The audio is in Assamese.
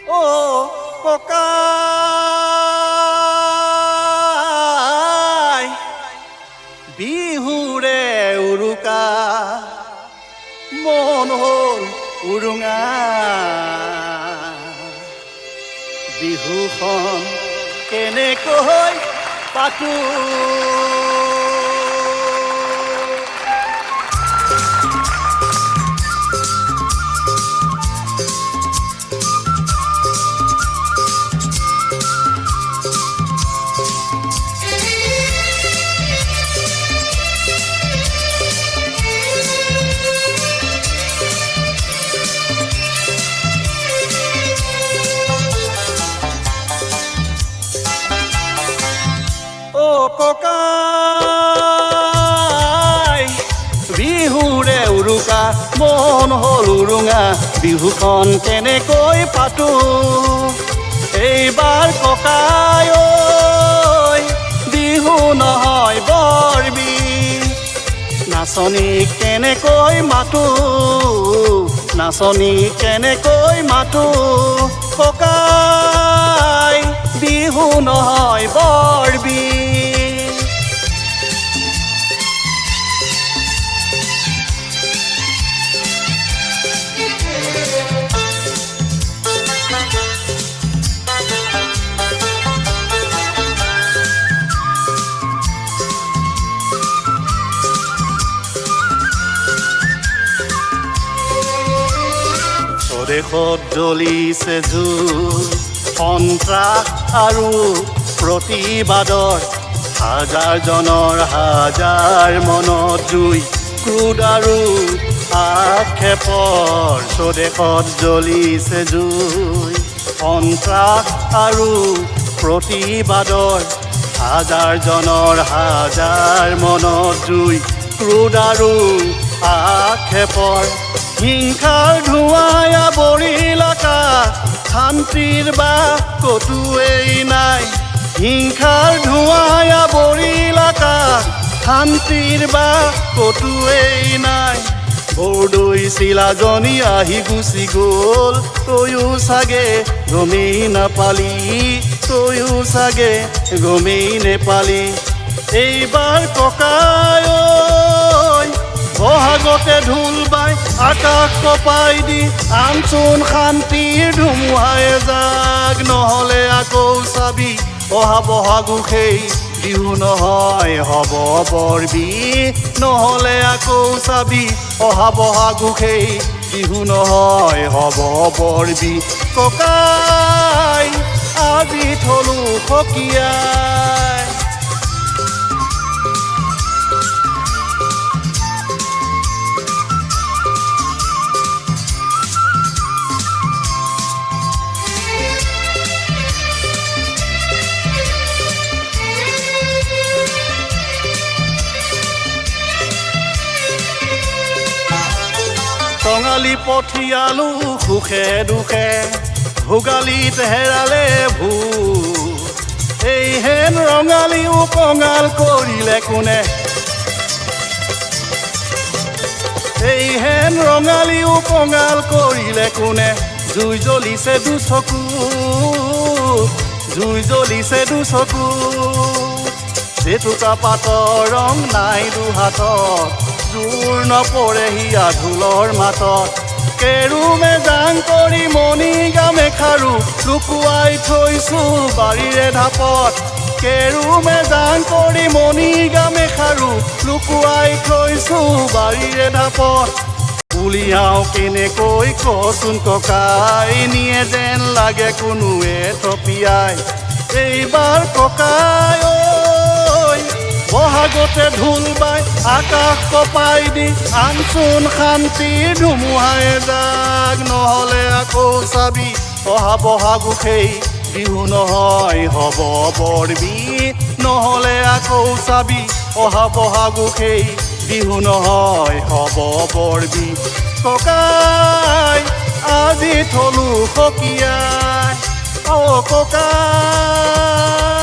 ও ককাই বিহুৰে উৰুকা মন হ'ল উৰুঙা বিহুখন কেনেকৈ পাতো ককাই বিহুৰে উৰুকা মন হ'ল উৰুঙা বিহুখন কেনেকৈ পাতো এইবাৰ ককাই ঐ বিহু নহয় বৰ বিহ নাচনীক কেনেকৈ মাতো নাচনীক কেনেকৈ মাতো ককাই বিহু নহয় বৰ বিহ দেশত জ্বলিছে জুই সন্ত্ৰাস আৰু প্ৰতিবাদৰ হাজাৰজনৰ হাজাৰ মনত জুই ক্ৰোধ আৰু আক্ষেপৰ স্বদেশত জ্বলিছে জুই সন্ত্ৰাস আৰু প্ৰতিবাদৰ হাজাৰজনৰ হাজাৰ মনত জুই ক্ৰোধ আৰু আক্ষেপৰ হিংসাৰ ধোঁৱাই আৱৰিল আকাশ শান্তিৰ বা ক'তোৱেই নাই হিংসাৰ ধোঁৱাই আৱৰিল আকাশ শান্তিৰ বা ক'তোৱেই নাই বৰদৈ চিলাজনী আহি গুচি গ'ল তয়ো চাগে গমেই নাপালি তয়ো চাগে গমেই নেপালি এইবাৰ ককাই বহাগতে ঢোল বাই আকাশ কপাই দি আনচোন শান্তিৰ ধুমুহাই যাক নহ'লে আকৌ চাবি অহা বহাগো সেই বিহু নহয় হ'ব বৰ বিহ নহ'লে আকৌ চাবি অহা বহাগো সেই বিহু নহয় হ'ব বৰ বিহ ককাই আজি থলো সকীয়াই টঙালি পঠিয়ালো সুখে দুখে ভোগালীত হেৰালে ভূত এইহেন ৰঙালীও কঙাল কৰিলে কোনে এইহেন ৰঙালীও কঙাল কৰিলে কোনে জুই জ্বলিছে দুচকু জুই জ্বলিছে দুচকু জেতুকা পাতৰ ৰং নাই দুহাতত জোৰ নপৰে হিয়া ঢোলৰ মাতত কেৰুমে জাং কৰি মণি গামে খাৰু লুকুৱাই থৈছো বাৰীৰে ঢাপত কেৰুমে জাং কৰি মণি গামে খাৰু লুকুৱাই থৈছো বাৰীৰে ঢাপত উলিয়াও কেনেকৈ কচোন ককাই নিয়ে যেন লাগে কোনোৱে থপিয়াই এইবাৰ ককাই বহাগতে ঢোল বাই আকাশ কপাই দি আনচোন শান্তিৰ ধুমুহাই যাক নহ'লে আকৌ চাবি অহা বহাগো সেই বিহু নহয় হ'ব বৰ বিহ নহ'লে আকৌ চাবি অহা বহাগো সেই বিহু নহয় হ'ব বৰ বিহ ককাই আজি থলো সকীয়াই ককাই